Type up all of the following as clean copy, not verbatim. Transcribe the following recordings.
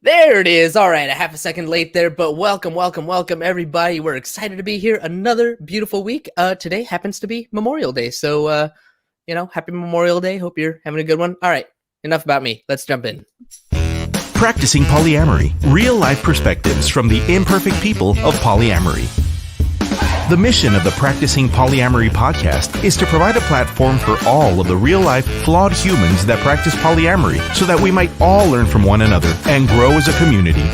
There it is. All right, a half a second late there, but welcome, everybody. We're excited to be here. Another beautiful week. Today happens to be Memorial Day, so happy Memorial Day. Hope you're having a good one. All right, enough about me. Let's jump in. Practicing Polyamory, real-life perspectives from the imperfect people of polyamory. The mission of the Practicing Polyamory podcast is to provide a platform for all of the real-life, flawed humans that practice polyamory so that we might all learn from one another and grow as a community.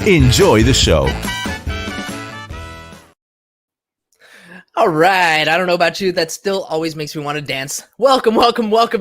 Enjoy the show. All right, I don't know about you, that still always makes me want to dance. Welcome,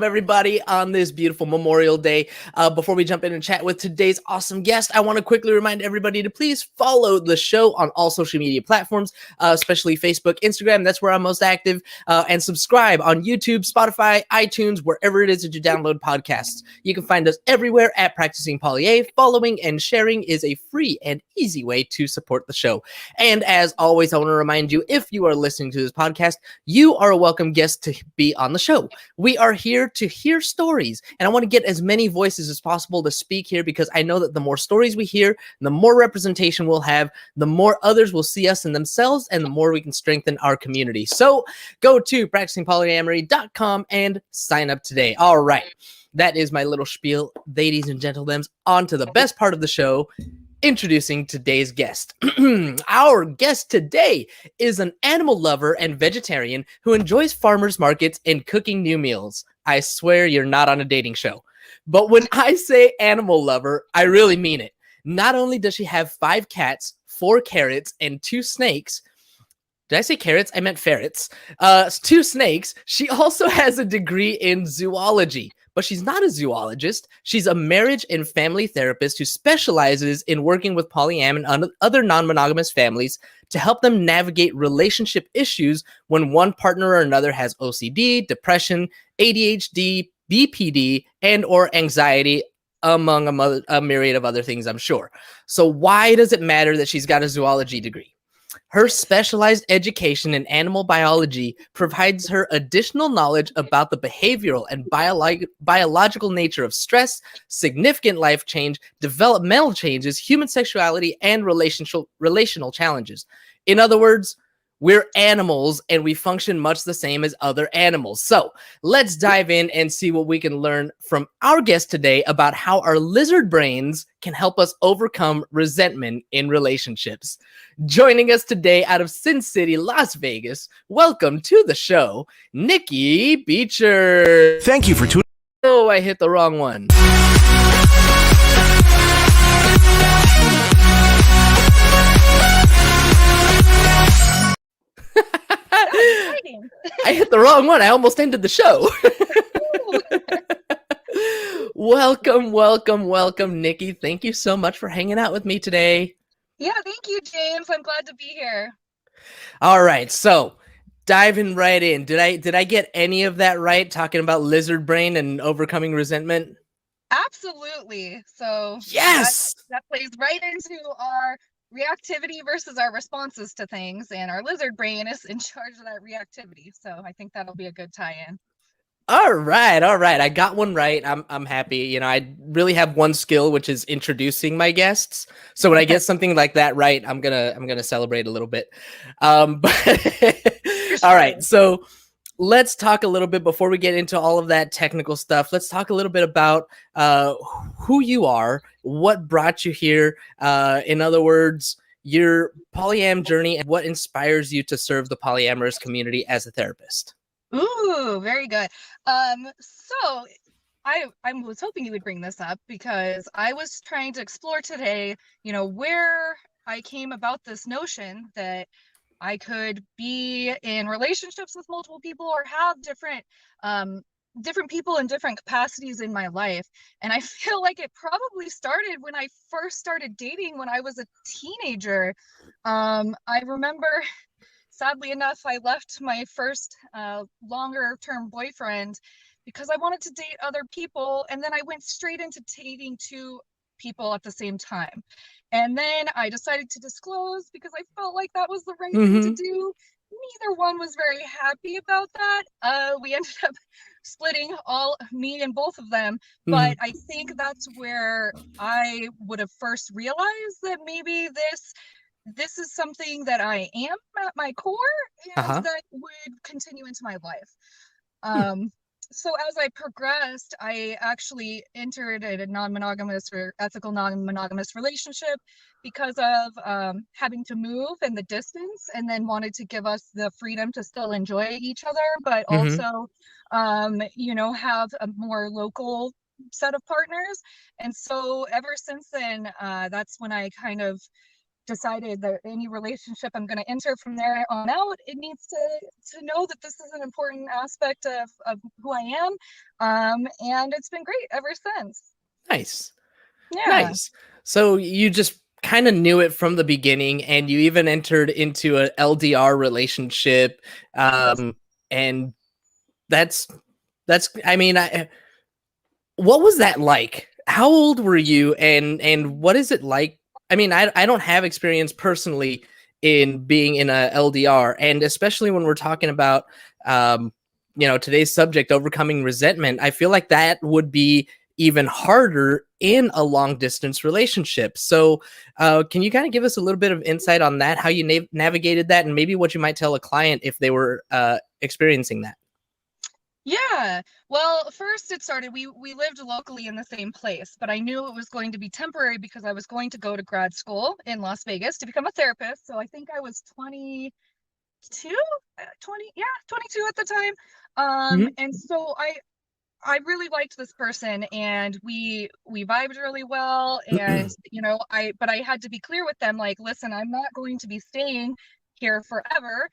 everybody on this beautiful Memorial Day. Before we jump in and chat with today's awesome guest, I want to quickly remind everybody to please follow the show on all social media platforms, especially Facebook, Instagram, that's where I'm most active, and subscribe on YouTube, Spotify, iTunes, wherever it is that you download podcasts. You can find us everywhere at Practicing Polya. Following and sharing is a free and easy way to support the show. And as always, I want to remind you, if you are listening to this podcast, you are a welcome guest to be on the show. We are here to hear stories, and I want to get as many voices as possible to speak here because I know that the more stories we hear, the more representation we'll have, the more others will see us in themselves, and the more we can strengthen our community. So go to practicingpolyamory.com and sign up today. All right, that is my little spiel. Ladies and gentlemen, on to the best part of the show. Introducing today's guest. Our guest today is an animal lover and vegetarian who enjoys farmers markets and cooking new meals. I swear you're not on a dating show. But when I say animal lover, I really mean it. Not only does she have 5 cats, 4 carrots, and 2 snakes. Did I say carrots? I meant ferrets. 2 snakes. She also has a degree in zoology. But she's not a zoologist. She's a marriage and family therapist who specializes in working with polyam and other non-monogamous families to help them navigate relationship issues when one partner or another has OCD, depression, ADHD, BPD, and or anxiety, among a myriad of other things, I'm sure. So why does it matter that she's got a zoology degree? Her specialized education in animal biology provides her additional knowledge about the behavioral and biological nature of stress, significant life change, developmental changes, human sexuality, and relational challenges. In other words, we're animals and we function much the same as other animals. So let's dive in and see what we can learn from our guest today about how our lizard brains can help us overcome resentment in relationships. Joining us today out of Sin City, Las Vegas, welcome to the show, Nikki Beecher. Thank you for tuning. Oh, I hit the wrong one. I hit the wrong one. I almost ended the show. Welcome, Nikki. Thank you so much for hanging out with me today. Yeah, thank you, James. I'm glad to be here. All right, so diving right in. Did I get any of that right? Talking about lizard brain and overcoming resentment? Absolutely. So yes, that plays right into our reactivity versus our responses to things, and our lizard brain is in charge of that reactivity. So I think that'll be a good tie-in. All right. I got one right. I'm happy. You know, I really have one skill, which is introducing my guests. So when I get something like that right, I'm gonna celebrate a little bit. But all right. So let's talk a little bit before we get into all of that technical stuff. Let's talk a little bit about who you are, what brought you here. In other words, your polyam journey and what inspires you to serve the polyamorous community as a therapist. Ooh, very good. So I was hoping you would bring this up because I was trying to explore today, where I came about this notion that I could be in relationships with multiple people or have different people in different capacities in my life. And I feel like it probably started when I first started dating when I was a teenager. I remember, sadly enough, I left my first longer term boyfriend because I wanted to date other people. And then I went straight into dating 2 people at the same time. And then I decided to disclose because I felt like that was the right thing to do. Neither one was very happy about that. We ended up splitting, all me and both of them. Mhm. But I think that's where I would have first realized that maybe this is something that I am at my core, and Uh-huh. that would continue into my life. Hmm. So as I progressed, I actually entered a non-monogamous or ethical non-monogamous relationship because of having to move and the distance, and then wanted to give us the freedom to still enjoy each other, but Mhm. also, have a more local set of partners. And so ever since then, that's when I kind of decided that any relationship I'm going to enter from there on out, it needs to know that this is an important aspect of who I am. And it's been great ever since. Nice. Yeah. Nice. So you just kind of knew it from the beginning, and you even entered into a LDR relationship. Yes. And that's I mean, what was that like? How old were you, and what is it like? I mean, I don't have experience personally in being in a LDR, and especially when we're talking about today's subject, overcoming resentment, I feel like that would be even harder in a long distance relationship. So can you kind of give us a little bit of insight on that, how you navigated that, and maybe what you might tell a client if they were experiencing that? Yeah. Well, first it started, we lived locally in the same place, but I knew it was going to be temporary because I was going to go to grad school in Las Vegas to become a therapist. So I think I was 22, 20, yeah, 22 at the time. Hmm. And so I really liked this person, and we vibed really well. And but I had to be clear with them, like, listen, I'm not going to be staying here forever,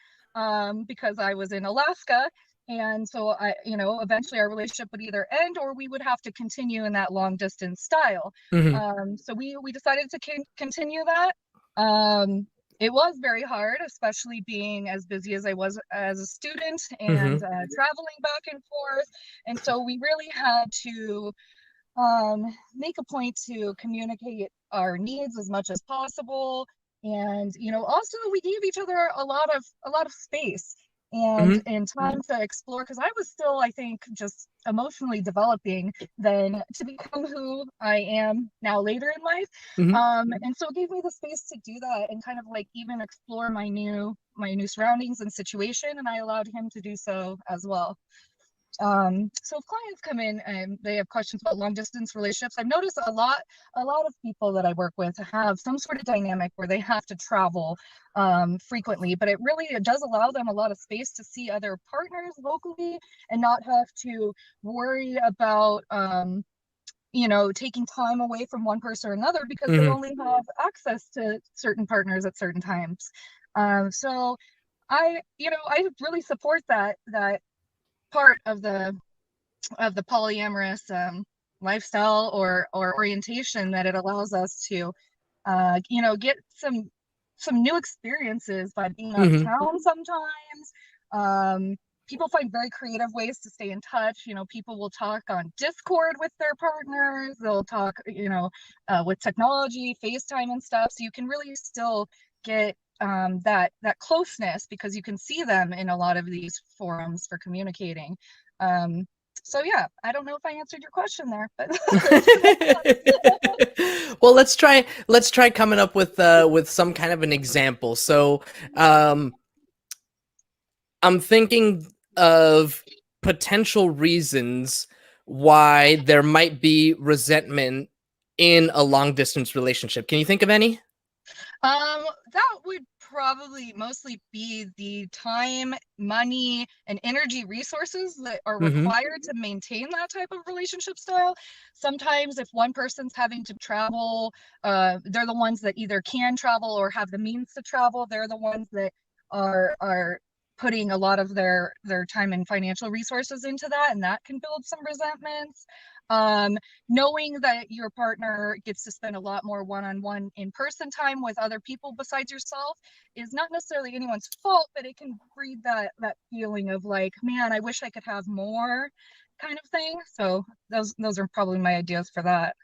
because I was in Alaska. And so eventually our relationship would either end or we would have to continue in that long distance style. Hmm. So we decided to continue that. um it was very hard, especially being as busy as I was as a student, and Hmm. traveling back and forth. And so we really had to make a point to communicate our needs as much as possible. And also we gave each other a lot of space Hmm. and time to explore, because I was still, I think, just emotionally developing then to become who I am now later in life. Hmm. And so it gave me the space to do that and kind of like even explore my new surroundings and situation, and I allowed him to do so as well. So if clients come in and they have questions about long distance relationships, I've noticed a lot of people that I work with have some sort of dynamic where they have to travel frequently, but it does allow them a lot of space to see other partners locally and not have to worry about taking time away from one person or another because they Hmm. only have access to certain partners at certain times. So I really support that part of the polyamorous lifestyle or orientation, that it allows us to get some new experiences by being out of Hmm. town sometimes. People find very creative ways to stay in touch. People will talk on Discord with their partners. They'll talk, with technology, FaceTime and stuff. So you can really still get that closeness because you can see them in a lot of these forums for communicating. Um, so yeah, I don't know if I answered your question there, but Well, let's try coming up with some kind of an example. So um I'm thinking of potential reasons why there might be resentment in a long distance relationship. Can you think of any? that would probably mostly be the time, money, and energy resources that are Hmm. required to maintain that type of relationship style. Sometimes, if one person's having to travel, they're the ones that either can travel or have the means to travel. They're the ones that are putting a lot of their time and financial resources into that, and that can build some resentments. Um, Knowing that your partner gets to spend a lot more one-on-one in-person time with other people besides yourself is not necessarily anyone's fault, but it can breed that feeling of like, man, I wish I could have more, kind of thing. So those are probably my ideas for that.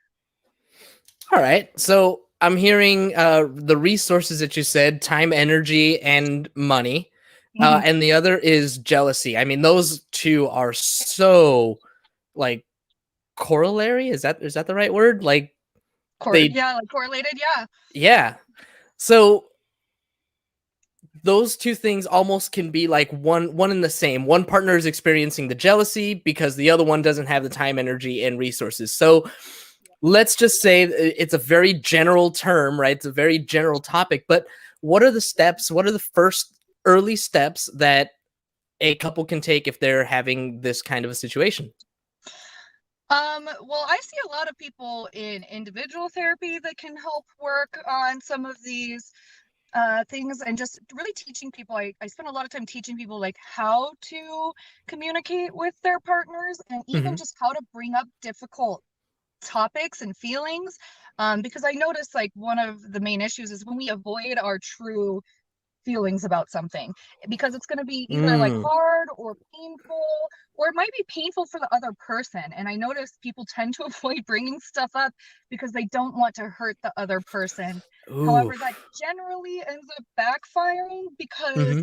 All right. So I'm hearing the resources that you said, time, energy, and money. Mhm. And the other is jealousy. I mean, those two are so like corollary. Is that the right word? Like they, Yeah, like correlated. Yeah. yeah. So those two things almost can be like one and the same. One partner is experiencing the jealousy because the other one doesn't have the time, energy, and resources. So let's just say it's a very general term, right? It's a very general topic, but what are the steps? What are the first early steps that a couple can take if they're having this kind of a situation? Well, I see a lot of people in individual therapy that can help work on some of these things, and just really teaching people. I spend a lot of time teaching people like how to communicate with their partners, and even Hmm. just how to bring up difficult topics and feelings. Because I notice like one of the main issues is when we avoid our true feelings about something, because it's going to be either like Mm. hard or painful, or it might be painful for the other person. And I notice people tend to avoid bringing stuff up because they don't want to hurt the other person. However, that Oof. generally ends up backfiring, because Hmm.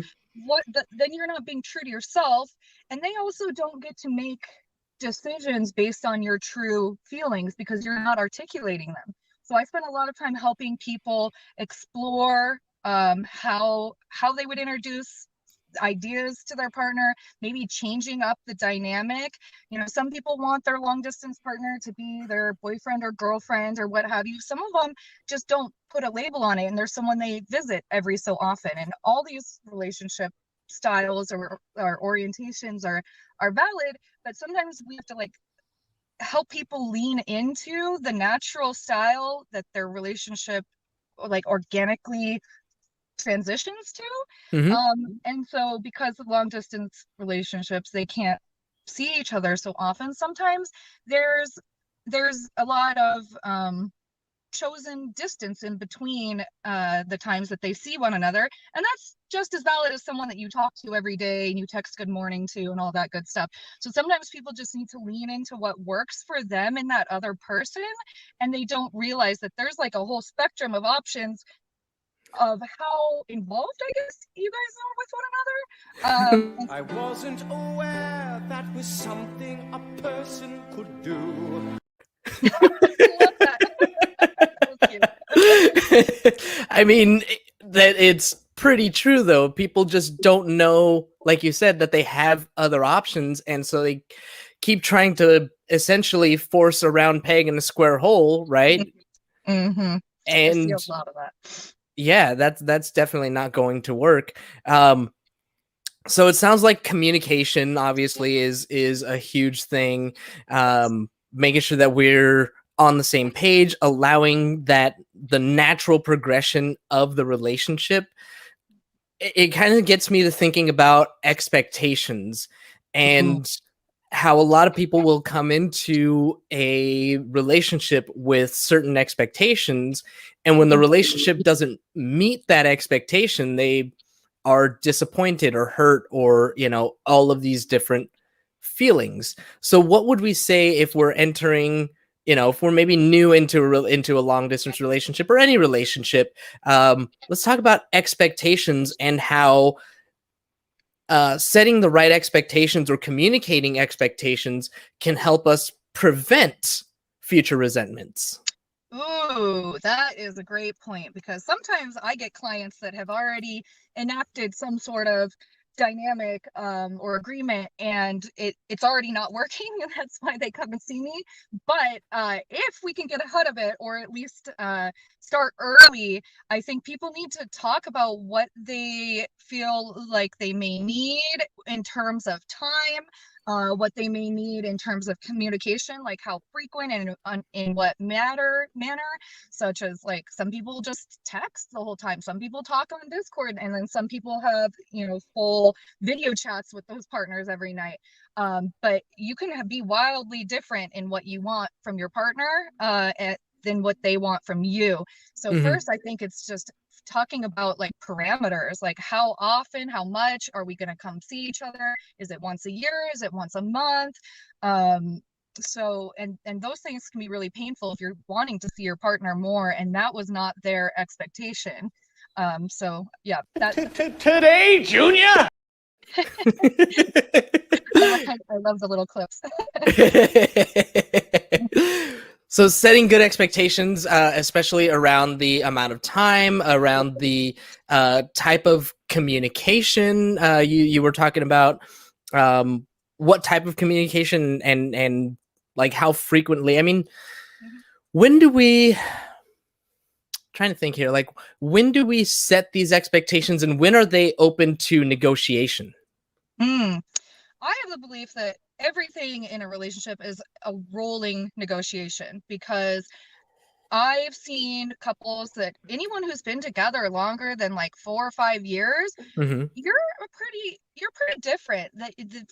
then you're not being true to yourself, and they also don't get to make decisions based on your true feelings because you're not articulating them. So I spend a lot of time helping people explore how they would introduce ideas to their partner, maybe changing up the dynamic. You know, some people want their long distance partner to be their boyfriend or girlfriend or what have you. Some of them just don't put a label on it, and there's someone they visit every so often. And all these relationship styles or orientations are valid, but sometimes we have to like help people lean into the natural style that their relationship like organically transitions to. Hmm. And so because of long distance relationships, they can't see each other so often. Sometimes there's there's a lot of chosen distance in between the times that they see one another, and that's just as valid as someone that you talk to every day and you text good morning to and all that good stuff. So sometimes people just need to lean into what works for them and that other person, and they don't realize that there's like a whole spectrum of options of how involved, I guess, you guys are with one another. Hmm. And I wasn't aware that was something a person could do. I love that. That was cute. I mean, that it's pretty true though. People just don't know, like you said, that they have other options, and so they keep trying to essentially force a round peg in a square hole, right? Mm-hmm. I see a And lot of that. yeah, that's definitely not going to work. So it sounds like communication obviously is a huge thing. Making sure that we're on the same page, allowing that the natural progression of the relationship. It kind of gets me to thinking about expectations Ooh. and how a lot of people will come into a relationship with certain expectations, and when the relationship doesn't meet that expectation, they are disappointed or hurt, or all of these different feelings. So what would we say if we're entering, if we're maybe new into a long distance relationship or any relationship? Let's talk about expectations and how setting the right expectations or communicating expectations can help us prevent future resentments. Ooh, that is a great point, because sometimes I get clients that have already enacted some sort of dynamic or agreement, and it's already not working, and that's why they come and see me. But if we can get ahead of it, or at least start early, I think people need to talk about what they feel like they may need in terms of time, what they may need in terms of communication, like how frequent and in what manner, such as like some people just text the whole time, some people talk on Discord, and then some people have full video chats with those partners every night. But you can be wildly different in what you want from your partner than what they want from you. So Hmm. first, I think it's just talking about like parameters, like how often, how much are we going to come see each other? Is it once a year? Is it once a month? So and those things can be really painful if you're wanting to see your partner more and that was not their expectation. So yeah, that Today, Junior? I love the little clips. So setting good expectations, especially around the amount of time, around the type of communication. You were talking about what type of communication and like how frequently. I mean, when do we? Trying to think here, like when do we set these expectations, and when are they open to negotiation? I have the belief that everything in a relationship is a rolling negotiation, because I've seen couples that anyone who's been together longer than like 4 or 5 years, Mm-hmm. you're pretty different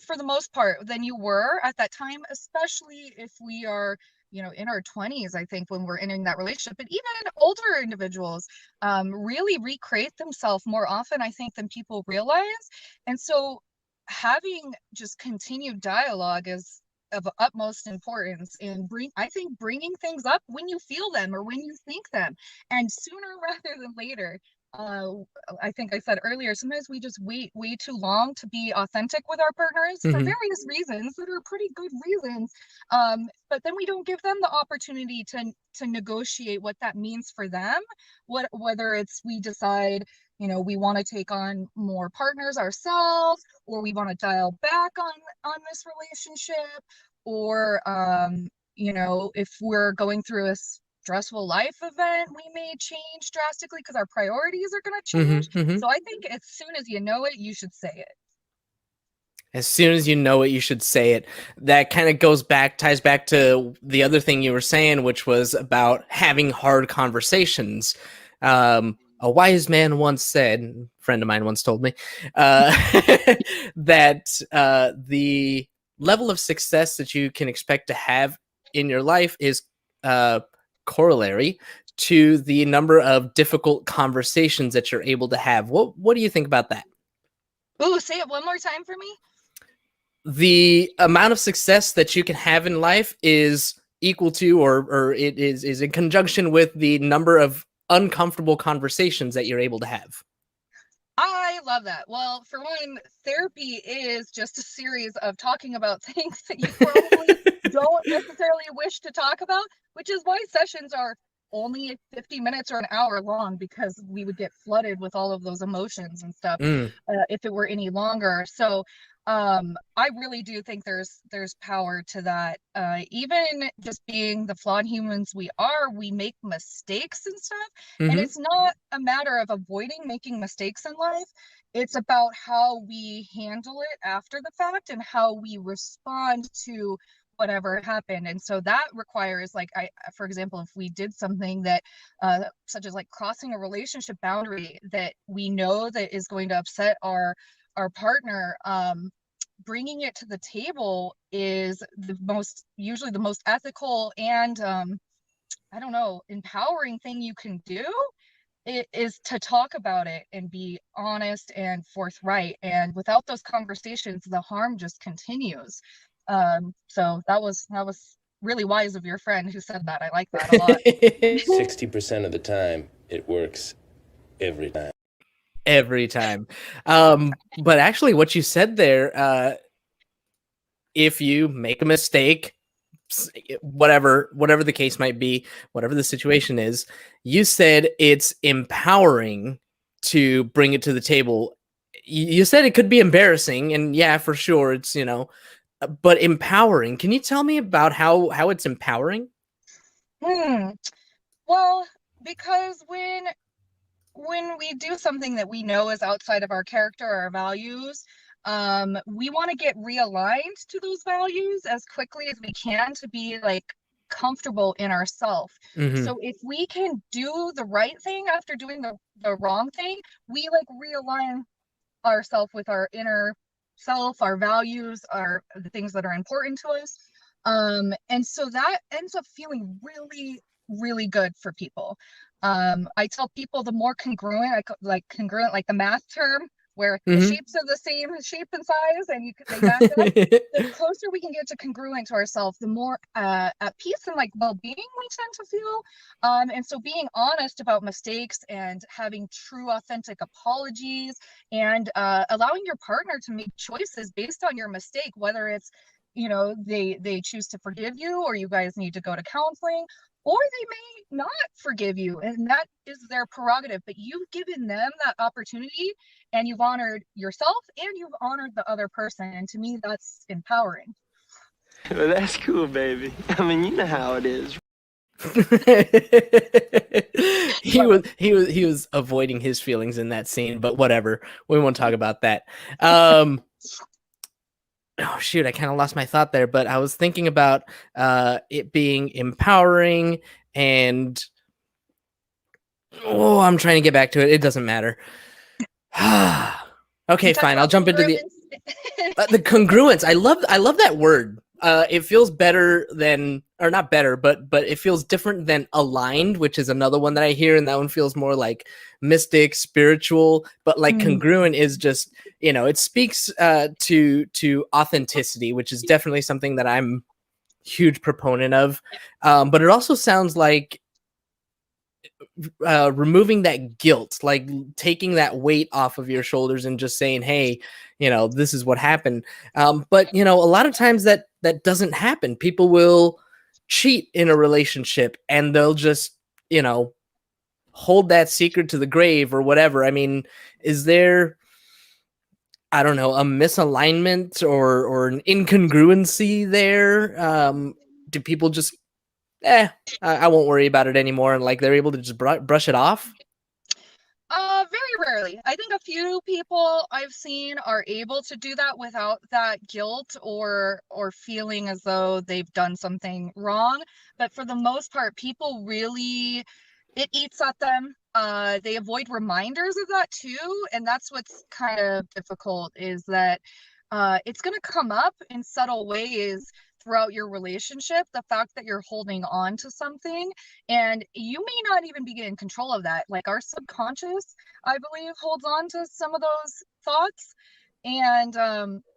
for the most part than you were at that time, especially if we are, in our 20s, I think, when we're entering that relationship. But even older individuals really recreate themselves more often, I think, than people realize. And so having just continued dialogue is of utmost importance, and I think bringing things up when you feel them or when you think them, and sooner rather than later. I think I said earlier, sometimes we just wait way too long to be authentic with our partners for Mm-hmm. various reasons that are pretty good reasons. But then we don't give them the opportunity to negotiate what that means for them. Whether it's we decide, we want to take on more partners ourselves, or we want to dial back on this relationship, or if we're going through a stressful life event, we may change drastically because our priorities are going to change. Mm-hmm. Mm-hmm. So I think as soon as you know it, you should say it. As soon as you know it, you should say it. That kind of ties back to the other thing you were saying, which was about having hard conversations. A wise man once said, a friend of mine once told me, that the level of success that you can expect to have in your life is corollary to the number of difficult conversations that you're able to have. What do you think about that? Ooh, say it one more time for me. The amount of success that you can have in life is equal to, or it is in conjunction with the number of uncomfortable conversations that you're able to have. I love that. Well, for one, therapy is just a series of talking about things that you probably don't necessarily wish to talk about, which is why sessions are only 50 minutes or an hour long, because we would get flooded with all of those emotions and stuff if it were any longer. So I really do think there's power to that. Even just being the flawed humans we are, we make mistakes and stuff. Mm-hmm. And it's not a matter of avoiding making mistakes in life. It's about how we handle it after the fact and how we respond to whatever happened. And so that requires, like, for example, if we did something that such as like crossing a relationship boundary that we know that is going to upset our partner, bringing it to the table is usually the most ethical and empowering thing you can do. It is to talk about it and be honest and forthright. And without those conversations, the harm just continues. So that was really wise of your friend who said that. I like that a lot. 60% of the time, it works every time. Every time. But actually, what you said there, if you make a mistake, whatever the case might be, whatever the situation is, you said it's empowering to bring it to the table. You said it could be embarrassing, and yeah, for sure, it's but empowering. Can you tell me about how it's empowering? Well, because when we do something that we know is outside of our character or our values, we want to get realigned to those values as quickly as we can to be like comfortable in ourselves. Mm-hmm. So if we can do the right thing after doing the wrong thing, we like realign ourselves with our inner self, our values, the things that are important to us. And so that ends up feeling really, really good for people. I tell people the more congruent, like the math term, where the Mhm. shapes are the same shape and size, and they match up. The closer we can get to congruent to ourselves, the more at peace and like well-being we tend to feel. And so being honest about mistakes and having true, authentic apologies, and allowing your partner to make choices based on your mistake, whether it's, you know, they choose to forgive you, or you guys need to go to counseling, or they may not forgive you, and that is their prerogative. But you've given them that opportunity, and you've honored yourself, and you've honored the other person. And to me, that's empowering. Well, that's cool, baby. I mean, you know how it is. He was avoiding his feelings in that scene, but whatever. We won't talk about that. Oh shoot, I kind of lost my thought there, but I was thinking about it being empowering, and I'm trying to get back to it. It doesn't matter. Okay, fine. I'll jump into the congruence. I love that word. It feels better than, or not better, but it feels different than aligned, which is another one that I hear, and that one feels more like mystic, spiritual. But like congruent is just, you know, it speaks to authenticity, which is definitely something that I'm huge proponent of. But it also sounds like removing that guilt, like taking that weight off of your shoulders and just saying, hey, you know, this is what happened. But you know, a lot of times that doesn't happen. People will cheat in a relationship, and they'll just, you know, hold that secret to the grave or whatever. I mean, is there, I don't know, a misalignment or an incongruency there? Do people just, I won't worry about it anymore, and like they're able to just brush it off? Very rarely. I think a few people I've seen are able to do that without that guilt or feeling as though they've done something wrong. But for the most part, people really, it eats at them. They avoid reminders of that too, and that's what's kind of difficult, is that it's going to come up in subtle ways throughout your relationship, the fact that you're holding on to something, and you may not even be in control of that. Like our subconscious, I believe, holds on to some of those thoughts, and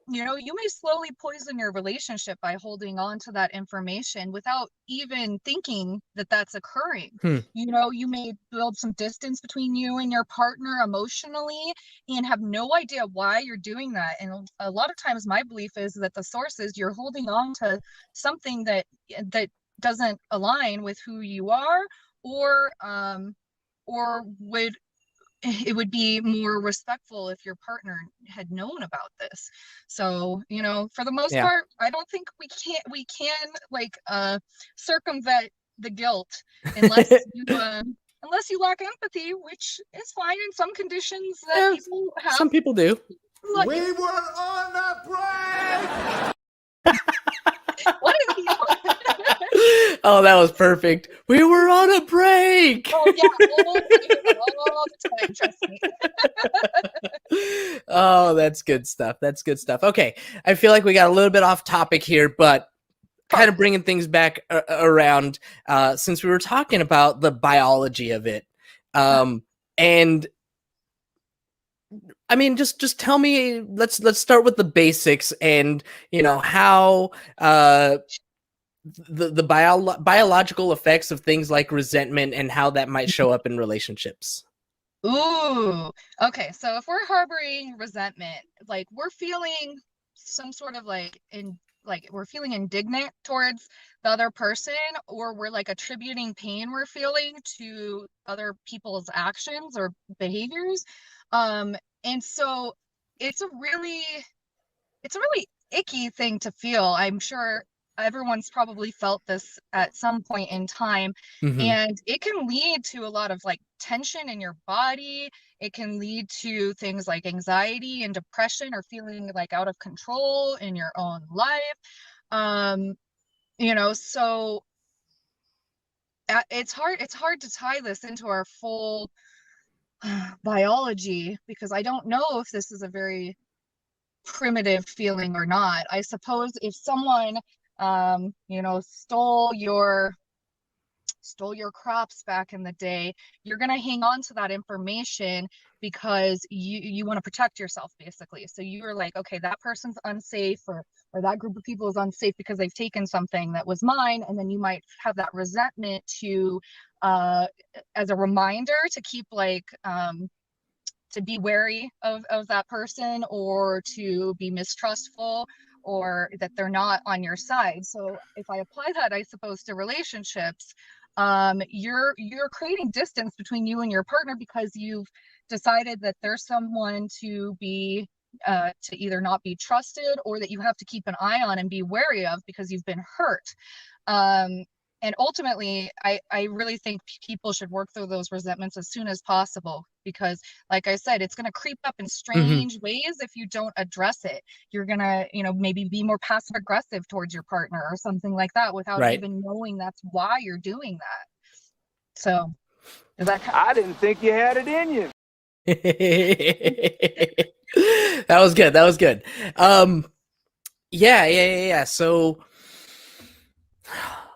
you know, you may slowly poison your relationship by holding on to that information without even thinking that that's occurring. You know, you may build some distance between you and your partner emotionally and have no idea why you're doing that. And a lot of times my belief is that the source is you're holding on to something that doesn't align with who you are, or would it would be more respectful if your partner had known about this. So, you know, for the most Yeah. part, I don't think we can like circumvent the guilt unless you unless you lack empathy, which is fine in some conditions that Yeah, people have. some people do. Like, We were on a break! what is he on? Oh, that was perfect. We were on a break. Oh yeah, all the time, trust me. Oh, that's good stuff. That's good stuff. Okay, I feel like we got a little bit off topic here, but kind of bringing things back around, since we were talking about the biology of it. And I mean, just tell me, let's start with the basics, and you know how the biological effects of things like resentment and how that might show up in relationships. Ooh, okay. So if we're harboring resentment, like we're feeling some sort of like we're feeling indignant towards the other person, or we're like attributing pain we're feeling to other people's actions or behaviors. And so it's a really icky thing to feel. I'm sure everyone's probably felt this at some point in time. Mm-hmm. And it can lead to a lot of like tension in your body. It can lead to things like anxiety and depression, or feeling like out of control in your own life. You know, so it's hard to tie this into our full biology, because I don't know if this is a very primitive feeling or not. I suppose if someone you know, stole your stole your crops back in the day, you're going to hang on to that information because you want to protect yourself, basically. So you're like, okay, that person's unsafe, or that group of people is unsafe because they've taken something that was mine. And then you might have that resentment to as a reminder to keep like to be wary of that person, or to be mistrustful, or that they're not on your side. So if I apply that, I suppose, to relationships, you're creating distance between you and your partner because you've decided that there's someone to be to either not be trusted, or that you have to keep an eye on and be wary of because you've been hurt. And ultimately, I really think people should work through those resentments as soon as possible, because like I said, it's going to creep up in strange ways if you don't address it. You're going to, maybe be more passive aggressive towards your partner or something like that without even knowing that's why you're doing that. So is that I didn't think you had it in you. That was good. That was good. Yeah. So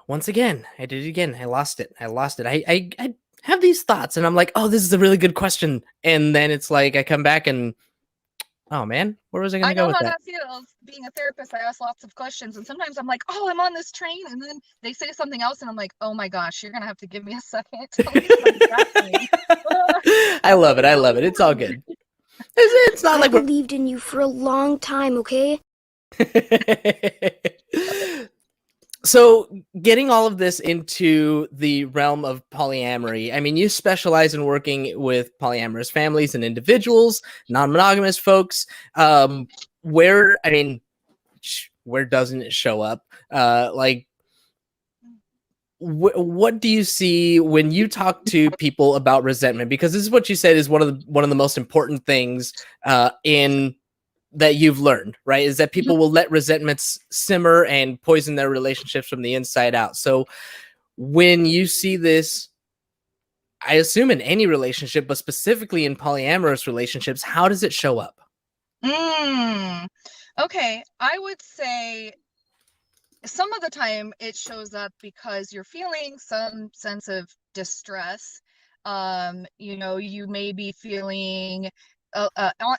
once again, I did it again. I lost it. I have these thoughts and I'm like, oh, this is a really good question. And then it's like, I come back and, oh man, where was I going to go with that? I know how that feels. Being a therapist, I ask lots of questions, and sometimes I'm like, oh, I'm on this train, and then they say something else, and I'm like, oh my gosh, you're going to have to give me a second. I love it. It's all good. It's not like I believed in you for a long time, okay? So getting all of this into the realm of polyamory, I mean, you specialize in working with polyamorous families and individuals, non-monogamous folks. Where doesn't it show up? What do you see when you talk to people about resentment? Because this is what you said is one of the most important things in that you've learned, right? Is that people will let resentments simmer and poison their relationships from the inside out. So when you see this, I assume in any relationship, but specifically in polyamorous relationships, how does it show up? Okay, I would say some of the time it shows up because you're feeling some sense of distress. You may be feeling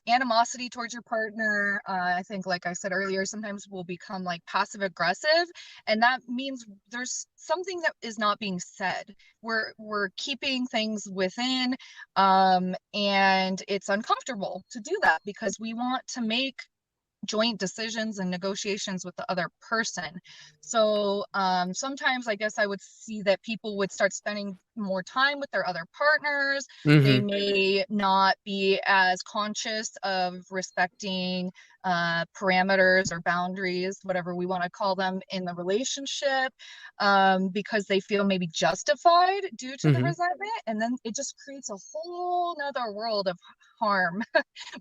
animosity towards your partner. I think, like I said earlier, sometimes we'll become like passive aggressive, and that means there's something that is not being said. We're keeping things within, and it's uncomfortable to do that because we want to make joint decisions and negotiations with the other person. So sometimes I guess I would see that people would start spending more time with their other partners. They may not be as conscious of respecting parameters or boundaries, whatever we want to call them, in the relationship, because they feel maybe justified due to the resentment. And then it just creates a whole nother world of harm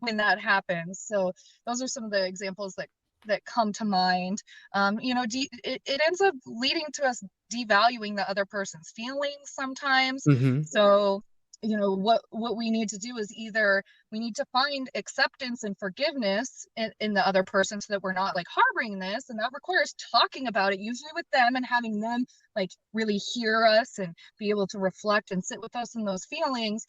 when that happens. So those are some of the examples that come to mind. It ends up leading to us devaluing the other person's feelings sometimes. So what we need to do is either we need to find acceptance and forgiveness in the other person so that we're not like harboring this, and that requires talking about it, usually with them, and having them like really hear us and be able to reflect and sit with us in those feelings.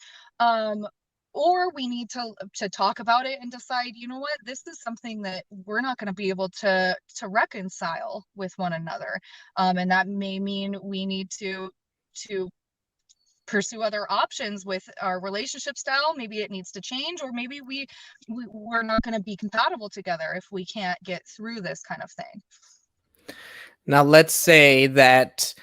Or we need to talk about it and decide, you know what, this is something that we're not going to be able to reconcile with one another. And that may mean we need to pursue other options with our relationship style. Maybe it needs to change, or maybe we're not going to be compatible together if we can't get through this kind of thing. Now, let's say that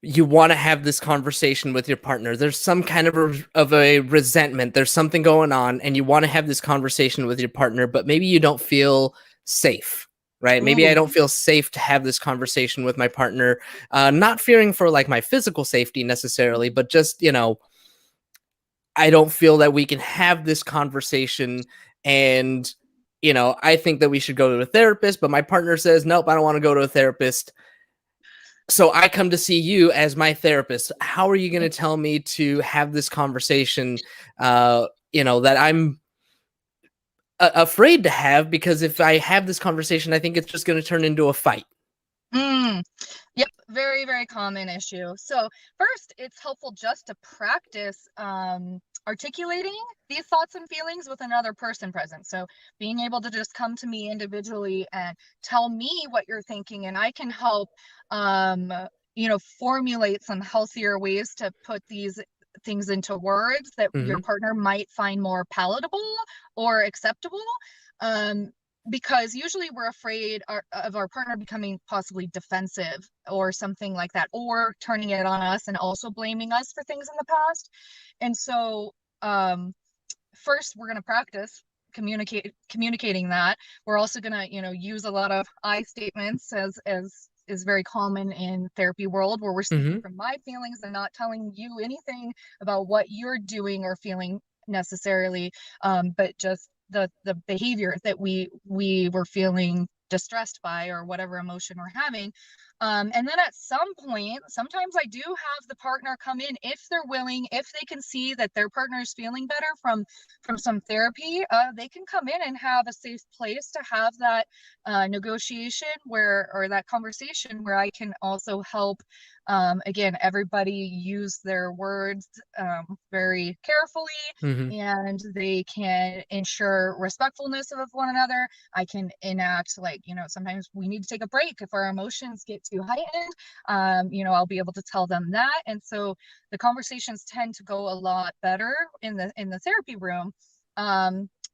you want to have this conversation with your partner. There's some kind of a resentment. There's something going on, and you want to have this conversation with your partner, but maybe you don't feel safe, right? Maybe I don't feel safe to have this conversation with my partner, not fearing for like my physical safety necessarily, but just, I don't feel that we can have this conversation. And, I think that we should go to a therapist, but my partner says, nope, I don't want to go to a therapist. So I come to see you as my therapist. How are you going to tell me to have this conversation, that I'm afraid to have? Because if I have this conversation, I think it's just going to turn into a fight. Yep, very, very common issue. So first, it's helpful just to practice articulating these thoughts and feelings with another person present. So being able to just come to me individually and tell me what you're thinking, and I can help, formulate some healthier ways to put these things into words that your Hmm. partner might find more palatable or acceptable. Um, because usually we're afraid of our partner becoming possibly defensive or something like that, or turning it on us and also blaming us for things in the past. And so first we're going to practice communicating that. We're also going to use a lot of I statements, as is very common in therapy world, where we're speaking Hmm. from my feelings and not telling you anything about what you're doing or feeling necessarily, but just the behavior that we were feeling distressed by, or whatever emotion we're having. And then at some point, sometimes I do have the partner come in if they're willing, if they can see that their partner is feeling better from some therapy. They can come in and have a safe place to have that negotiation or that conversation where I can also help. Again, everybody use their words very carefully, Hmm. and they can ensure respectfulness of one another. I can enact, like, sometimes we need to take a break if our emotions get too heightened. I'll be able to tell them that. And so the conversations tend to go a lot better in the therapy room.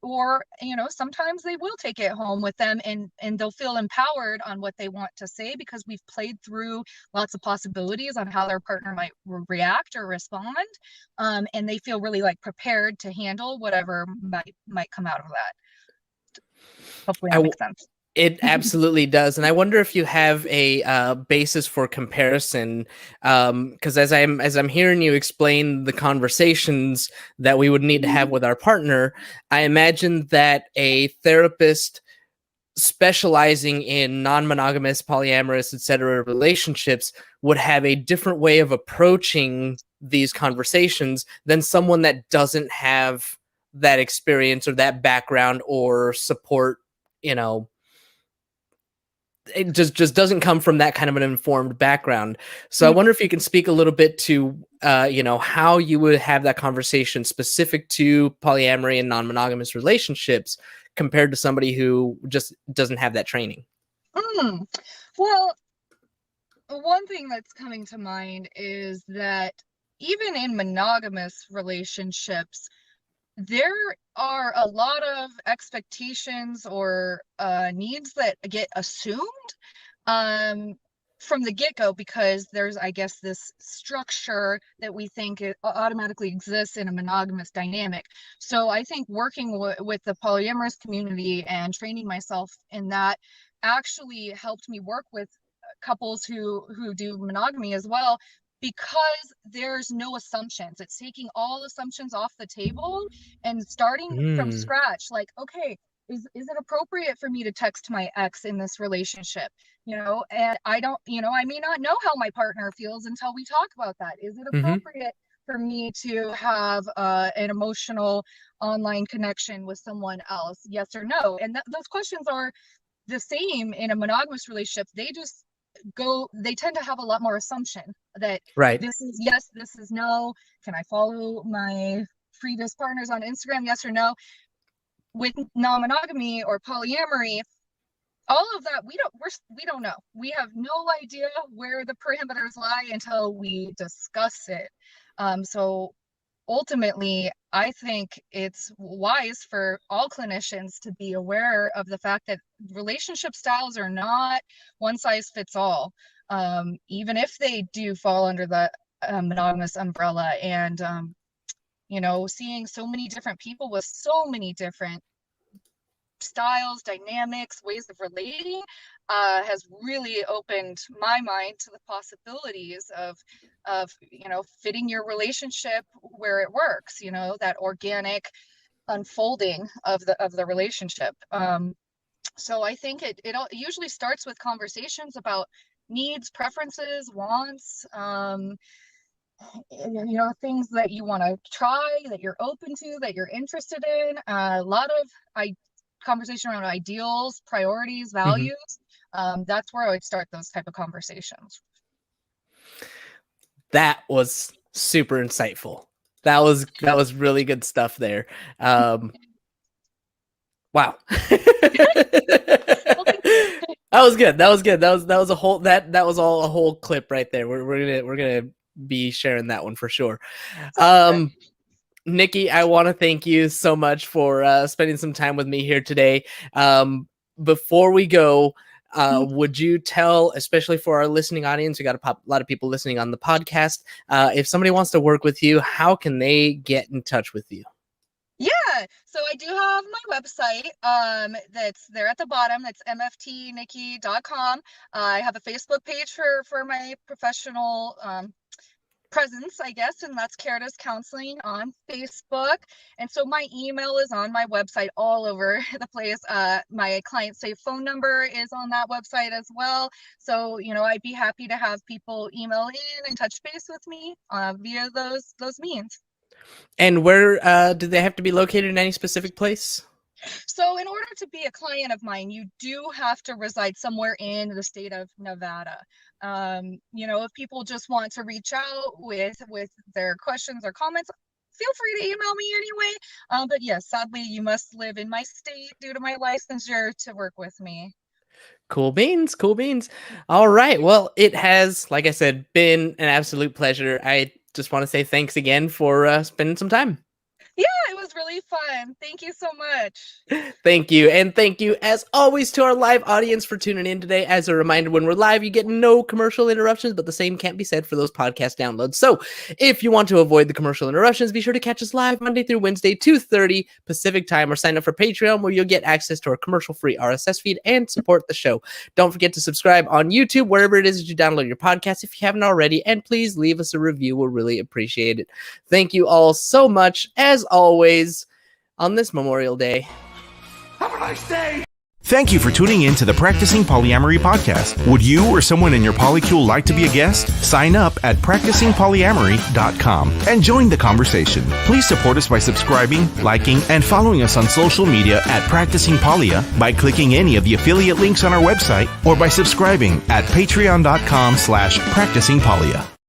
Or sometimes they will take it home with them, and they'll feel empowered on what they want to say, because we've played through lots of possibilities on how their partner might react or respond. And they feel really like prepared to handle whatever might come out of that. Hopefully that makes sense. It absolutely does, and I wonder if you have a basis for comparison, because as I'm hearing you explain the conversations that we would need to have with our partner, I imagine that a therapist specializing in non-monogamous, polyamorous, etc. relationships would have a different way of approaching these conversations than someone that doesn't have that experience or that background or support. You know, it just doesn't come from that kind of an informed background. So I wonder if you can speak a little bit to how you would have that conversation specific to polyamory and non-monogamous relationships compared to somebody who just doesn't have that training. Mm. Well, one thing that's coming to mind is that even in monogamous relationships, there are a lot of expectations or needs that get assumed um, from the get-go, because there's, I guess, this structure that we think it automatically exists in a monogamous dynamic. So I think working with the polyamorous community and training myself in that actually helped me work with couples who do monogamy as well, because there's no assumptions. It's taking all assumptions off the table and starting from Mm, scratch. Like, okay, is it appropriate for me to text my ex in this relationship? And I may not know how my partner feels until we talk about that. Is it hmm. appropriate for me to have an emotional online connection with someone else? Yes or no? And those questions are the same in a monogamous relationship. They tend to have a lot more assumption that Right. this is yes, this is no. Can I follow my previous partners on Instagram? Yes or no? With non-monogamy or polyamory, all of that we don't know. We have no idea where the parameters lie until we discuss it. So ultimately, I think it's wise for all clinicians to be aware of the fact that relationship styles are not one size fits all, even if they do fall under the monogamous umbrella. And seeing so many different people with so many different styles, dynamics, ways of relating has really opened my mind to the possibilities of fitting your relationship where it works. That organic unfolding of the relationship. So I think it usually starts with conversations about needs, preferences, wants. Things that you want to try, that you're open to, that you're interested in. A lot of conversation around ideals, priorities, Hmm. values. That's where I would start those type of conversations. That was super insightful. That was really good stuff there. Wow. That was good. That was good. That was a whole that was all a whole clip right there. We're gonna be sharing that one for sure. Nikki, I want to thank you so much for spending some time with me here today. Before we go, would you tell, especially for our listening audience, we got a lot of people listening on the podcast, if somebody wants to work with you, how can they get in touch with you? Yeah, so I do have my website that's there at the bottom. That's mftnikki.com. I have a Facebook page for my professional presence, I guess, and that's Caritas Counseling on Facebook. And so my email is on my website all over the place. My client safe phone number is on that website as well. So, you know, I'd be happy to have people email in and touch base with me via those means. And where do they have to be located in any specific place? So in order to be a client of mine, you do have to reside somewhere in the state of Nevada. You know, if people just want to reach out with their questions or comments, feel free to email me anyway. But yes, sadly, you must live in my state due to my licensure to work with me. Cool beans, cool beans. All right. Well, it has, like I said, been an absolute pleasure. I just want to say thanks again for spending some time. Yeah, it was really fun. Thank you so much. Thank you. And thank you, as always, to our live audience for tuning in today. As a reminder, when we're live, you get no commercial interruptions, but the same can't be said for those podcast downloads. So if you want to avoid the commercial interruptions, be sure to catch us live Monday through Wednesday, 2:30 Pacific time, or sign up for Patreon, where you'll get access to our commercial-free RSS feed and support the show. Don't forget to subscribe on YouTube, wherever it is that you download your podcast, if you haven't already, and please leave us a review. We'll really appreciate it. Thank you all so much, as always, on this Memorial Day. Have a nice day! Thank you for tuning in to the Practicing Polyamory podcast. Would you or someone in your polycule like to be a guest? Sign up at practicingpolyamory.com and join the conversation. Please support us by subscribing, liking, and following us on social media at Practicing Polya by clicking any of the affiliate links on our website or by subscribing at patreon.com/practicingpolya.